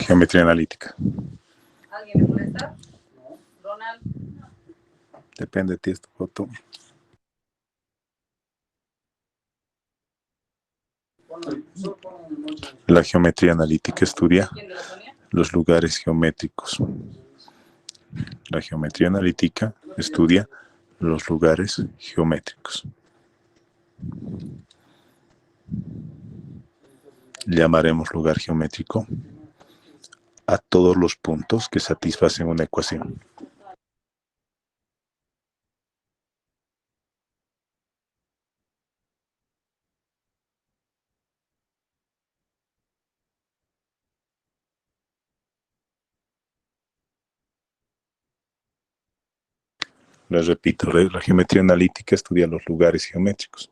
Geometría analítica. ¿Alguien le molesta? Ronald. Depende de ti esta foto. La geometría analítica estudia los lugares geométricos. La geometría analítica estudia los lugares geométricos. Llamaremos lugar geométrico a todos los puntos que satisfacen una ecuación. Les repito, la geometría analítica estudia los lugares geométricos.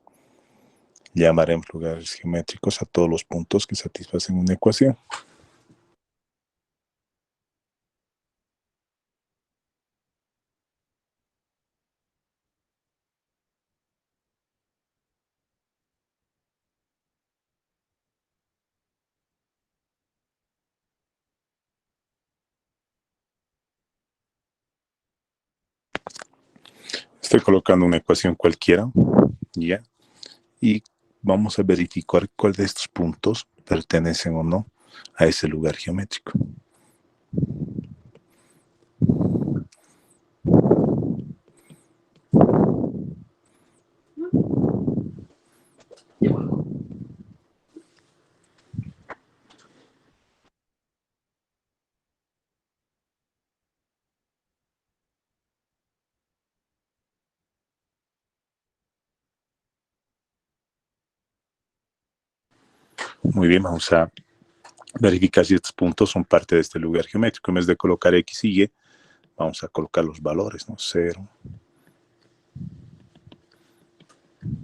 Llamaremos lugares geométricos a todos los puntos que satisfacen una ecuación. Estoy colocando una ecuación cualquiera, ¿ya? Y vamos a verificar cuál de estos puntos pertenecen o no a ese lugar geométrico. Muy bien, vamos a verificar si estos puntos son parte de este lugar geométrico. En vez de colocar X y Y, vamos a colocar los valores, ¿no? 0.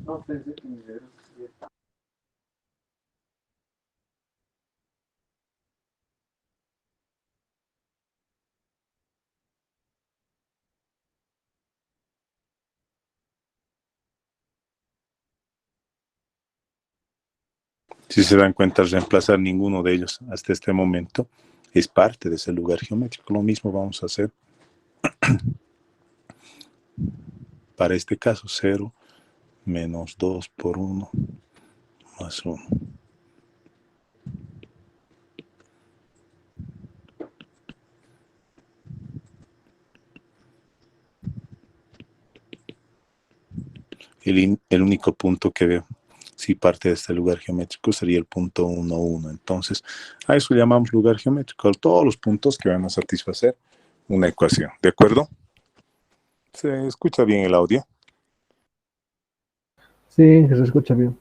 No, pensé que mi dedo sería... Si se dan cuenta, al reemplazar ninguno de ellos hasta este momento, es parte de ese lugar geométrico. Lo mismo vamos a hacer para este caso, 0 menos 2 por 1 más 1. El único punto que veo, si parte de este lugar geométrico, sería el punto 1, 1. Entonces, a eso llamamos lugar geométrico, a todos los puntos que van a satisfacer una ecuación. ¿De acuerdo? ¿Se escucha bien el audio? Sí, se escucha bien.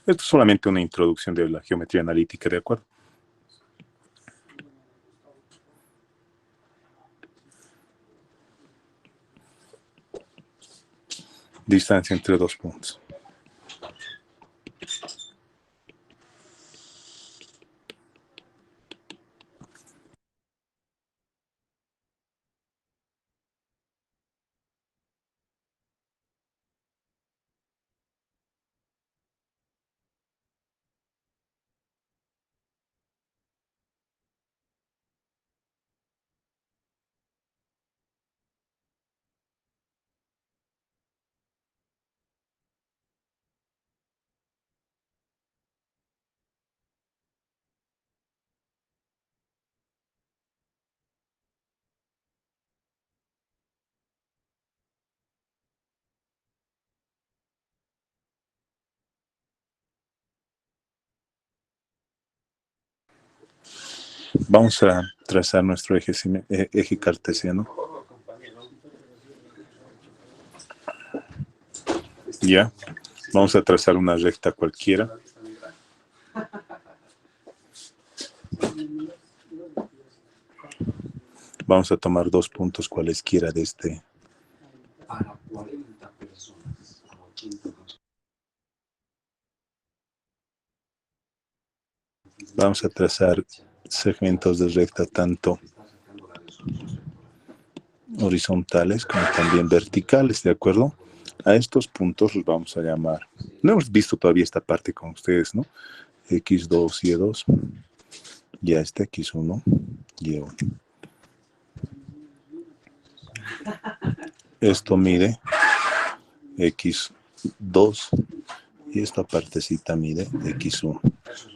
Esto es solamente una introducción de la geometría analítica, ¿de acuerdo? Distancia entre dos puntos. Vamos a trazar nuestro eje cartesiano. Ya. Vamos a trazar una recta cualquiera. Vamos a tomar dos puntos cualesquiera de este. Para 40 personas. Vamos a trazar segmentos de recta tanto horizontales como también verticales, ¿de acuerdo? A estos puntos los vamos a llamar. No hemos visto todavía esta parte con ustedes, ¿no? X2, Y2. Y a este X1, Y1. Esto mide X2 y esta partecita mide X1.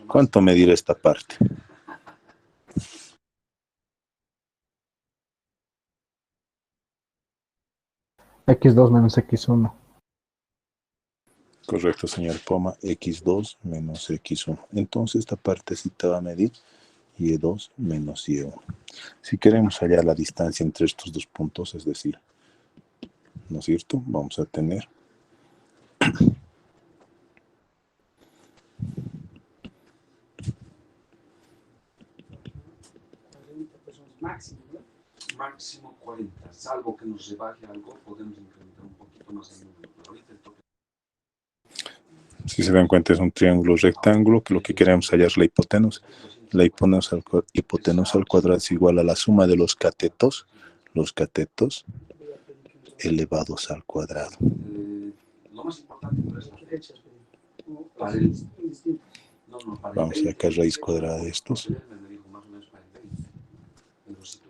¿Cuánto medirá esta parte? X2 menos X1. Correcto, señor Poma. X2 menos X1. Entonces esta partecita va a medir Y2 menos Y1. Si queremos hallar la distancia entre estos dos puntos, es decir, ¿no es cierto? Vamos a tener Máximo 40, salvo que nos rebaje algo, podemos incrementar un poquito más el número, pero ahorita el toque. si se dan cuenta, es un triángulo rectángulo, que lo que queremos hallar es la hipotenusa. La hipotenusa al cuadrado es igual a la suma de los catetos elevados al cuadrado. Lo más importante no es la fecha. Para el, Vamos a sacar raíz cuadrada de estos. me dijo más o menos para el 20. Pero si tú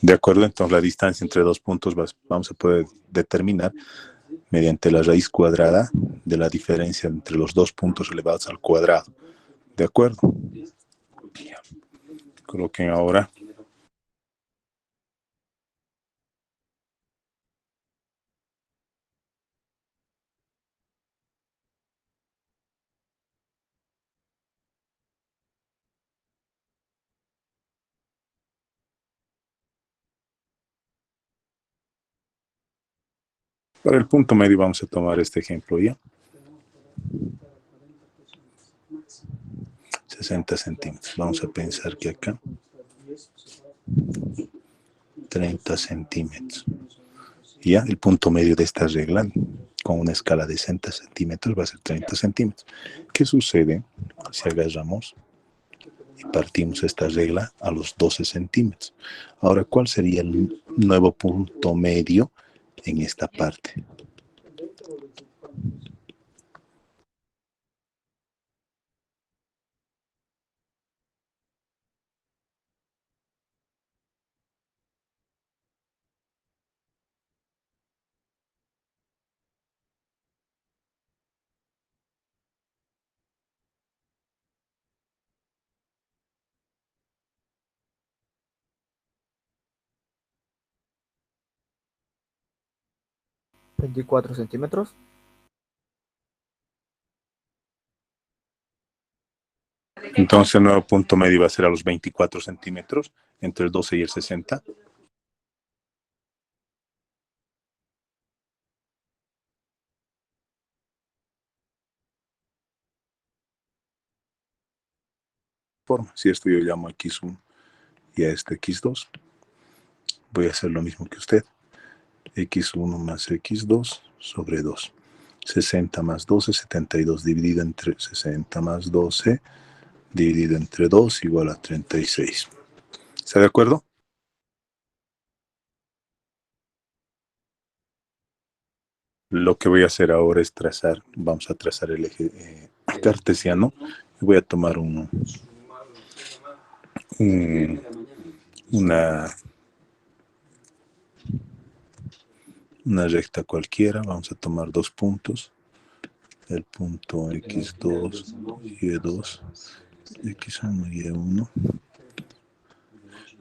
De acuerdo, entonces la distancia entre dos puntos vamos a poder determinar mediante la raíz cuadrada de la diferencia entre los dos puntos elevados al cuadrado. ¿De acuerdo? Bien. Coloquen ahora para el punto medio vamos a tomar este ejemplo ya. 60 centímetros. Vamos a pensar que acá 30 centímetros. Ya, el punto medio de esta regla con una escala de 60 centímetros va a ser 30 centímetros. ¿Qué sucede si agarramos y partimos esta regla a los 12 centímetros? Ahora, ¿cuál sería el nuevo punto medio en esta parte? ¿24 centímetros? Entonces el nuevo punto medio va a ser a los 24 centímetros, entre el 12 y el 60. Si esto yo llamo X1 y a este X2, voy a hacer lo mismo que usted. X1 más X2 sobre 2. 60 más 12, 72 dividido entre 60 más 12 dividido entre 2 igual a 36. ¿Está de acuerdo? Lo que voy a hacer ahora es trazar, vamos a trazar el eje cartesiano. Voy a tomar una recta cualquiera. Vamos a tomar dos puntos. El punto X2, Y2, X1, Y1.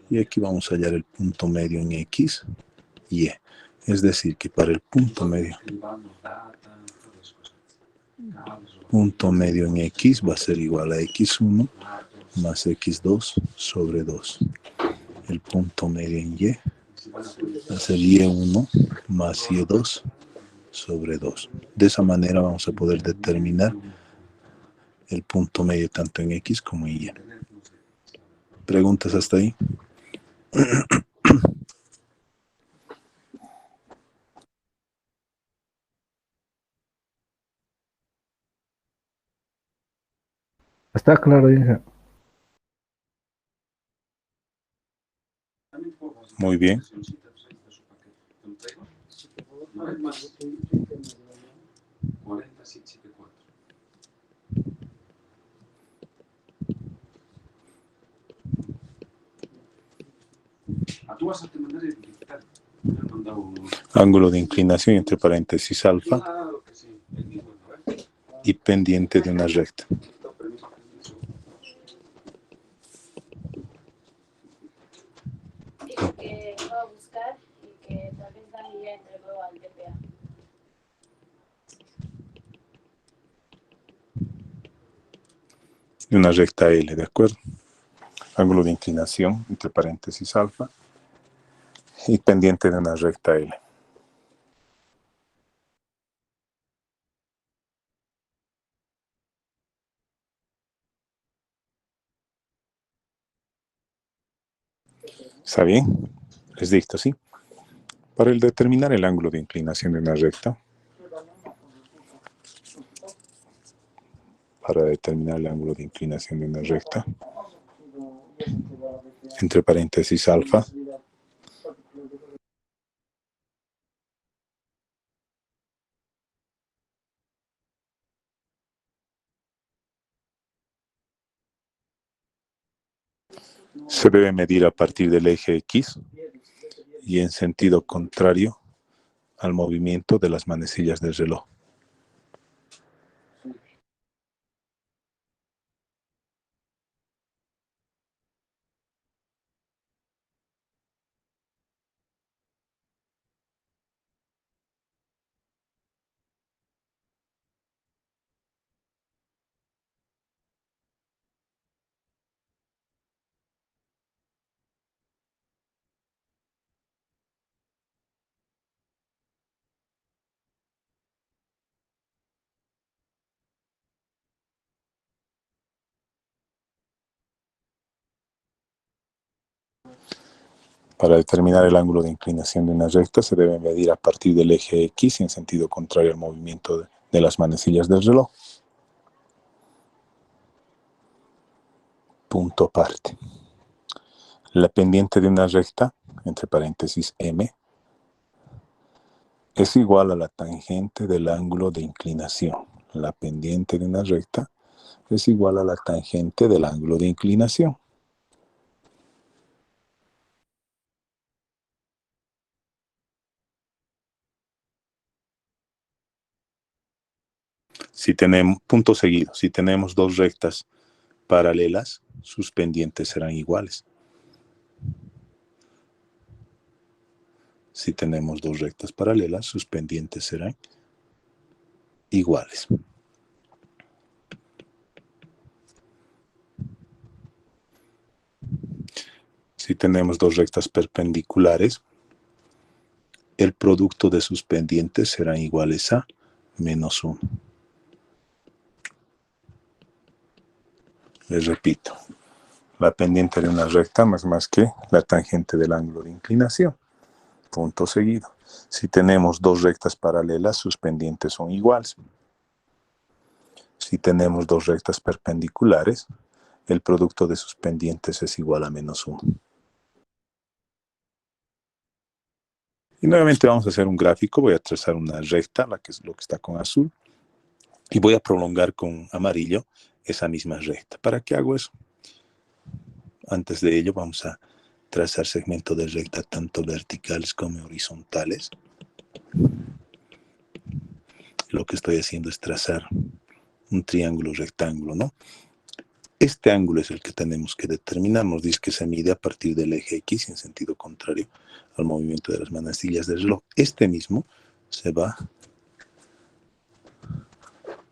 Y aquí vamos a hallar el punto medio en X. Y. Es decir, que para el punto medio, punto medio en X va a ser igual a X1 más X2 sobre 2. El punto medio en Y va a ser Y1 más Y2 sobre 2. De esa manera vamos a poder determinar el punto medio tanto en X como en Y. ¿Preguntas hasta ahí? Está claro, Inge. Muy bien. Ángulo de inclinación entre paréntesis alfa y pendiente de una recta. Dijo que va a buscar y que tal vez Dani ya entregó al DPA. De una recta L, ¿de acuerdo? Ángulo de inclinación entre paréntesis alfa y pendiente de una recta L. ¿Está bien? Les dicto, ¿sí? Para determinar el ángulo de inclinación de una recta, entre paréntesis alfa se debe medir a partir del eje X y en sentido contrario al movimiento de las manecillas del reloj. Para determinar el ángulo de inclinación de una recta se debe medir a partir del eje X y en sentido contrario al movimiento de las manecillas del reloj. Punto aparte. La pendiente de una recta, entre paréntesis M, es igual a la tangente del ángulo de inclinación. La pendiente de una recta es igual a la tangente del ángulo de inclinación. Si tenemos punto seguido, si tenemos dos rectas paralelas, sus pendientes serán iguales. Si tenemos dos rectas paralelas, sus pendientes serán iguales. Si tenemos dos rectas perpendiculares, el producto de sus pendientes serán iguales a menos 1. Les repito, la pendiente de una recta no es más que la tangente del ángulo de inclinación. Punto seguido. Si tenemos dos rectas paralelas, sus pendientes son iguales. Si tenemos dos rectas perpendiculares, el producto de sus pendientes es igual a menos 1. Y nuevamente vamos a hacer un gráfico. Voy a trazar una recta, la que es lo que está con azul, y voy a prolongar con amarillo esa misma recta. ¿Para qué hago eso? Antes de ello vamos a trazar segmentos de recta tanto verticales como horizontales. Lo que estoy haciendo es trazar un triángulo rectángulo, ¿no? este ángulo es el que tenemos que determinar. Nos dice que se mide a partir del eje X en sentido contrario al movimiento de las manecillas del reloj. Este mismo se va.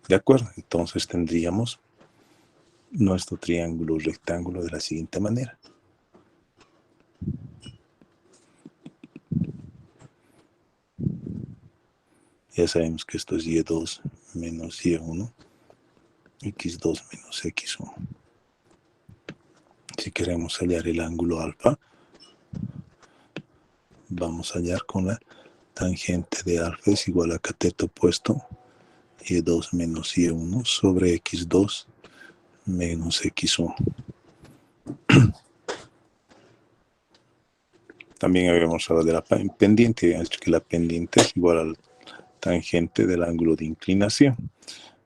¿De acuerdo? Entonces tendríamos nuestro triángulo rectángulo de la siguiente manera. Ya sabemos que esto es Y2 menos Y1, X2 menos X1. Si queremos hallar el ángulo alfa, vamos a hallar con la tangente de alfa es igual a cateto opuesto Y2 menos Y1 sobre X2 menos X1. También habíamos hablado de la pendiente, ha dicho que la pendiente es igual al tangente del ángulo de inclinación.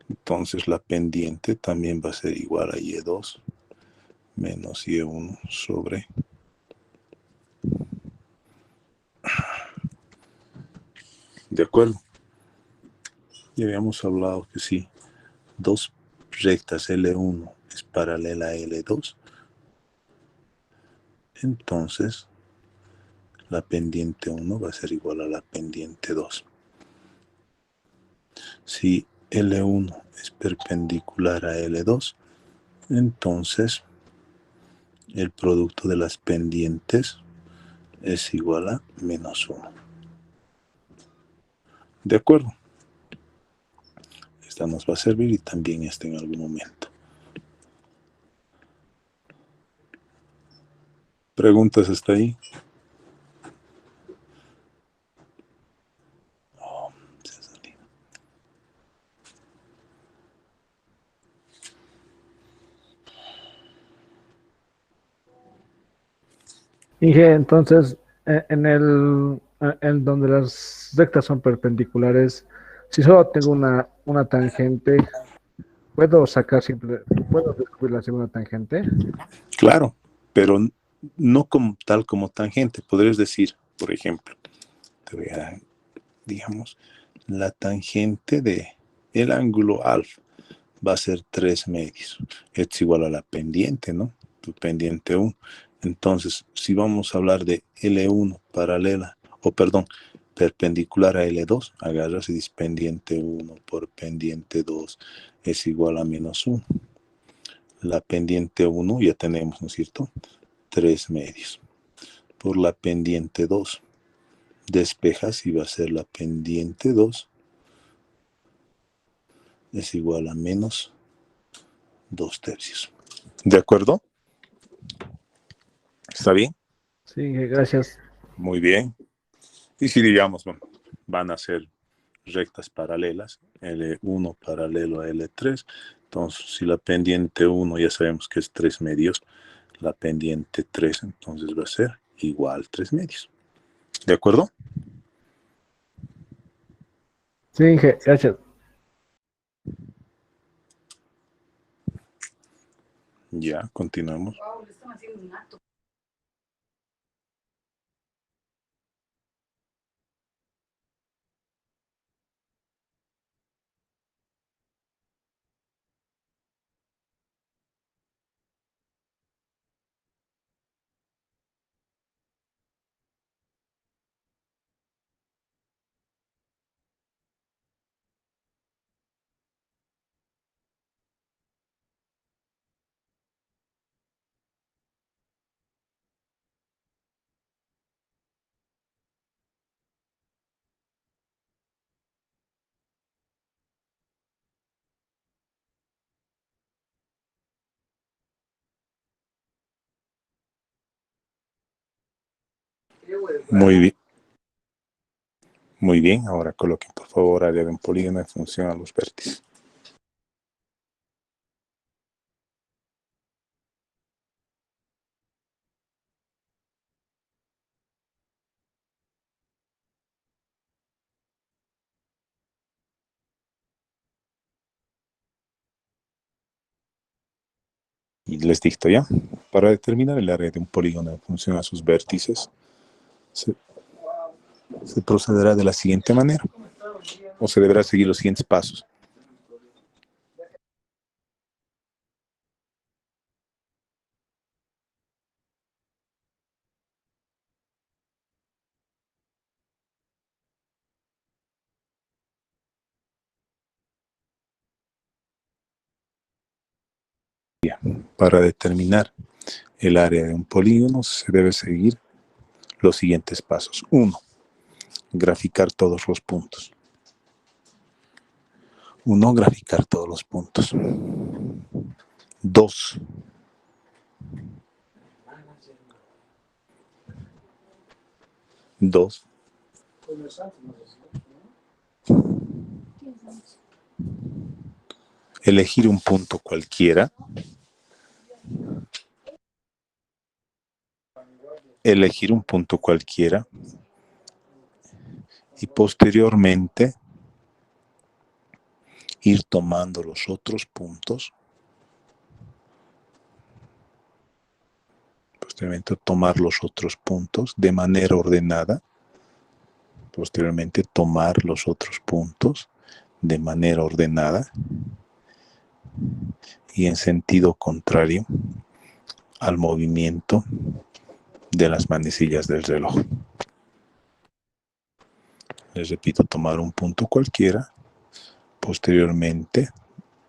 Entonces la pendiente también va a ser igual a Y2 menos Y1 sobre. ¿De acuerdo? Ya habíamos hablado que si dos rectas L1 es paralela a L2, entonces la pendiente 1 va a ser igual a la pendiente 2. Si L1 es perpendicular a L2, entonces el producto de las pendientes es igual a menos 1. ¿De acuerdo? Esta nos va a servir y también esta en algún momento. ¿Preguntas hasta ahí? Oh, se ha salido. Inge, entonces, en donde las rectas son perpendiculares, si solo tengo una tangente, ¿puedo descubrir la segunda tangente? Claro, pero no como tal como tangente. Podrías decir, por ejemplo, te voy a, digamos, la tangente de el ángulo alfa va a ser 3 medios. Es igual a la pendiente, ¿no? Tu pendiente 1. Entonces, si vamos a hablar de L1 paralela, perpendicular a L2, agarras y dices pendiente 1 por pendiente 2 es igual a menos 1. La pendiente 1 ya tenemos, ¿no es cierto? 3 medios. Por la pendiente 2, despejas y va a ser la pendiente 2 es igual a menos 2 tercios. ¿De acuerdo? ¿Está bien? Sí, Inge, gracias. Muy bien. Y si digamos, bueno, van a ser rectas paralelas, L1 paralelo a L3, entonces si la pendiente 1 ya sabemos que es 3 medios, la pendiente 3 entonces va a ser igual 3 medios. ¿De acuerdo? Sí, Inge, gracias. Ya, continuamos. Wow, le están haciendo un acto. Muy bien. Muy bien, ahora coloquen por favor área de un polígono en función a los vértices. Y les dicto ya. Para determinar el área de un polígono en función a sus vértices, se procederá de la siguiente manera, o se deberá seguir los siguientes pasos. Para determinar el área de un polígono se debe seguir los siguientes pasos. 1. Graficar todos los puntos. 1. Graficar todos los puntos. 2. Elegir un punto cualquiera. Elegir un punto cualquiera. Y posteriormente ir tomando los otros puntos. Posteriormente tomar los otros puntos de manera ordenada. Posteriormente tomar los otros puntos de manera ordenada y en sentido contrario al movimiento de las manecillas del reloj. Les repito, tomar un punto cualquiera, posteriormente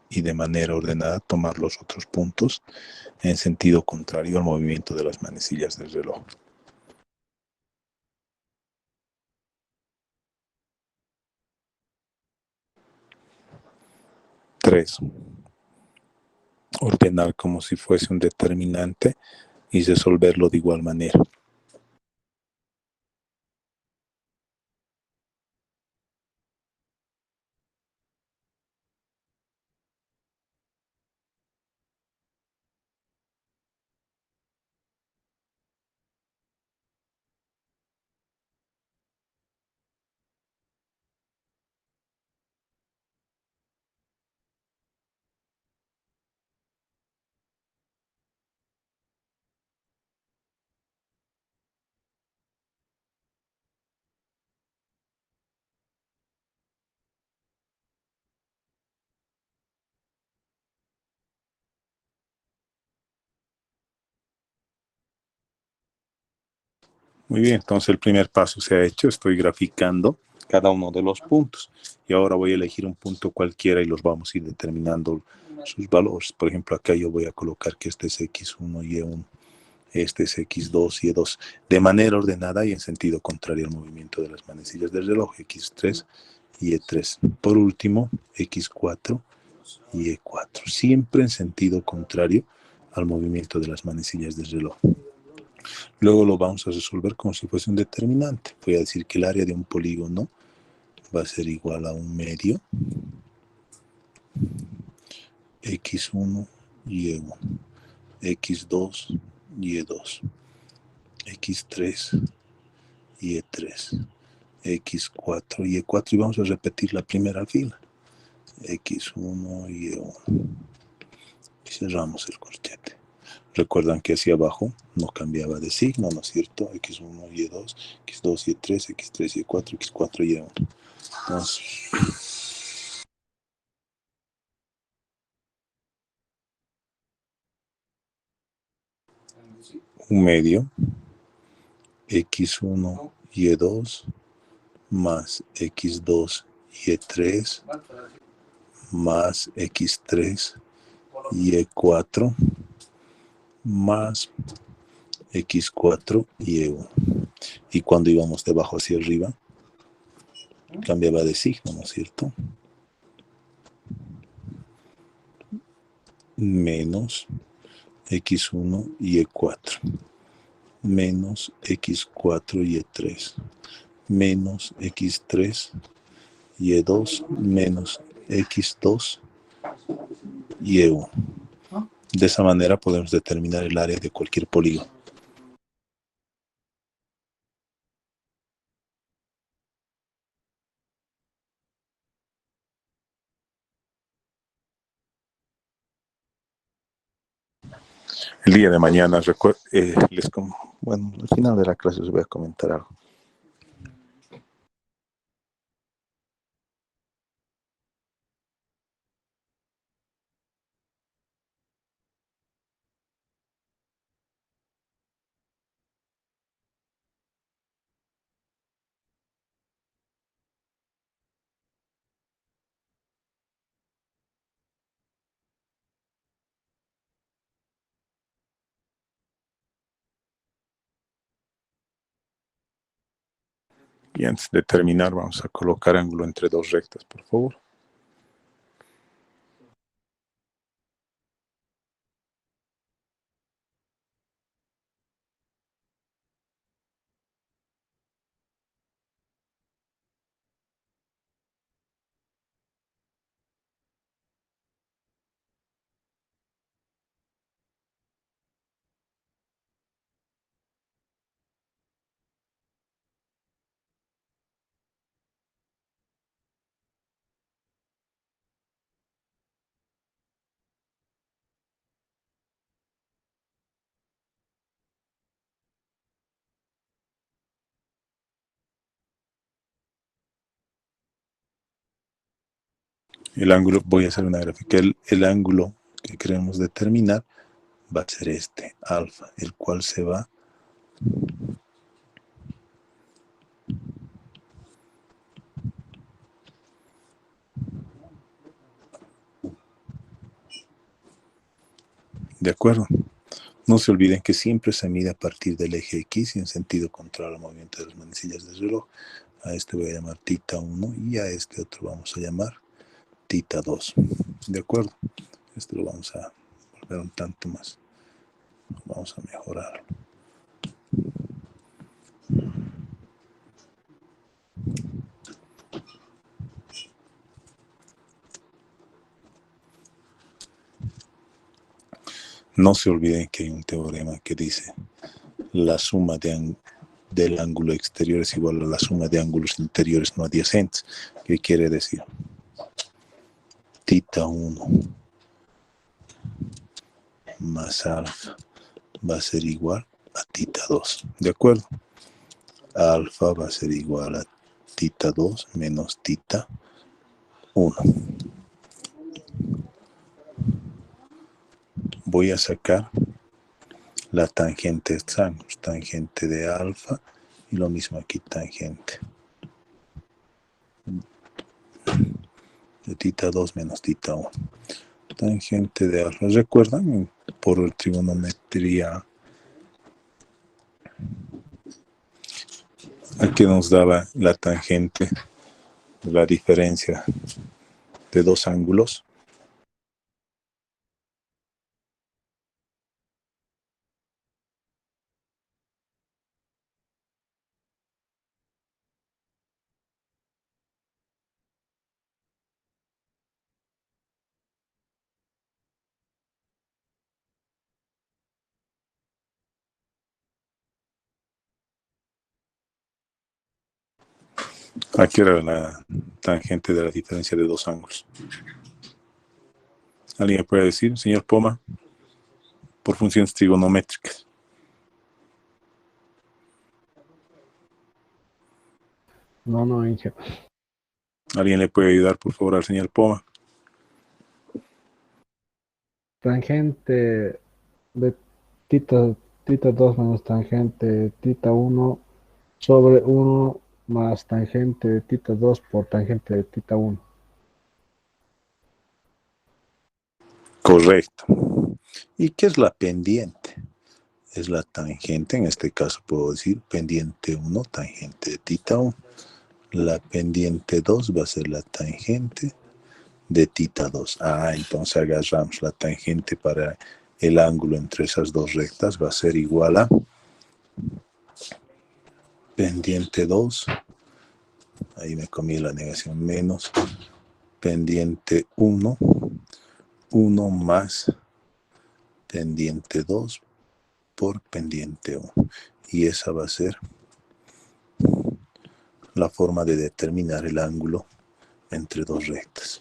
y de manera ordenada tomar los otros puntos en sentido contrario al movimiento de las manecillas del reloj. 3. Ordenar como si fuese un determinante y resolverlo de igual manera. Muy bien, entonces el primer paso se ha hecho. Estoy graficando cada uno de los puntos. Y ahora voy a elegir un punto cualquiera y los vamos a ir determinando sus valores. Por ejemplo, acá yo voy a colocar que este es X1 y Y1. Este es X2 y Y2. De manera ordenada y en sentido contrario al movimiento de las manecillas del reloj. X3 y Y3. Por último, X4 y Y4. Siempre en sentido contrario al movimiento de las manecillas del reloj. Luego lo vamos a resolver como si fuese un determinante. Voy a decir que el área de un polígono va a ser igual a un medio X1 y Y1, X2 y Y2, X3 y Y3, X4 y Y4 y vamos a repetir la primera fila. X1 y Y1 y cerramos el corchete. Recuerdan que hacia abajo no cambiaba de signo, ¿no es cierto? X1 y Y2, X2 y Y3, X3 y Y4, X4 y Y1. Entonces, un medio, X1 y Y2, más X2 y Y3, más X3 y Y4, más X4 y Y1. Y cuando íbamos de abajo hacia arriba, cambiaba de signo, ¿no es cierto? Menos X1 y Y4, menos X4 y Y3, menos X3 y Y2, menos X2 y Y1. De esa manera podemos determinar el área de cualquier polígono. El día de mañana, bueno, al final de la clase les voy a comentar algo. Y antes de terminar, vamos a colocar ángulo entre dos rectas, por favor. El ángulo, voy a hacer una gráfica, el ángulo que queremos determinar va a ser este, alfa, el cual se va de acuerdo. No se olviden que siempre se mide a partir del eje X y en sentido contrario al movimiento de las manecillas del reloj. A este voy a llamar tita 1 y a este otro vamos a llamar tita 2. De acuerdo. Esto lo vamos a volver un tanto más. Vamos a mejorarlo. No se olviden que hay un teorema que dice la suma del ángulo exterior es igual a la suma de ángulos interiores no adyacentes. ¿Qué quiere decir? Tita 1 más alfa va a ser igual a tita 2. ¿De acuerdo? Alfa va a ser igual a tita 2 menos tita 1. Voy a sacar la tangente de estos ángulos, tangente de alfa y lo mismo aquí, tangente de tita 2 menos tita 1. Tangente de alfa, ¿recuerdan? Por trigonometría, aquí nos daba la tangente, la diferencia de dos ángulos. Aquí era la tangente de la diferencia de dos ángulos. ¿Alguien me puede decir, señor Poma? Por funciones trigonométricas. No, Inge. ¿Alguien le puede ayudar, por favor, al señor Poma? Tangente de tita, tita 2 menos tangente tita 1 sobre 1 más tangente de tita 2 por tangente de tita 1. Correcto. ¿Y qué es la pendiente? Es la tangente, en este caso puedo decir pendiente 1, tangente de tita 1. La pendiente 2 va a ser la tangente de tita 2. Entonces agarramos la tangente para el ángulo entre esas dos rectas, va a ser igual a pendiente 2, ahí me comí la negación, menos pendiente 1, 1 más pendiente 2 por pendiente 1. Y esa va a ser la forma de determinar el ángulo entre dos rectas.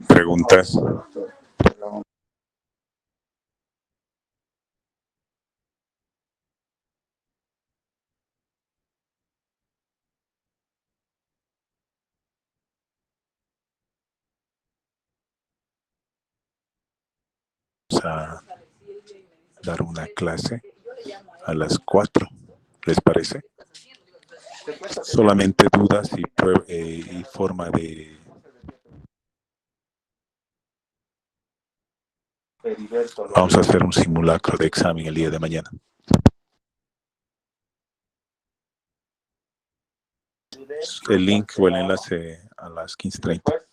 ¿Preguntas? Vamos a dar una clase a las 4, ¿les parece? Solamente dudas y forma de... Vamos a hacer un simulacro de examen el día de mañana. El link o el enlace a las 15:30.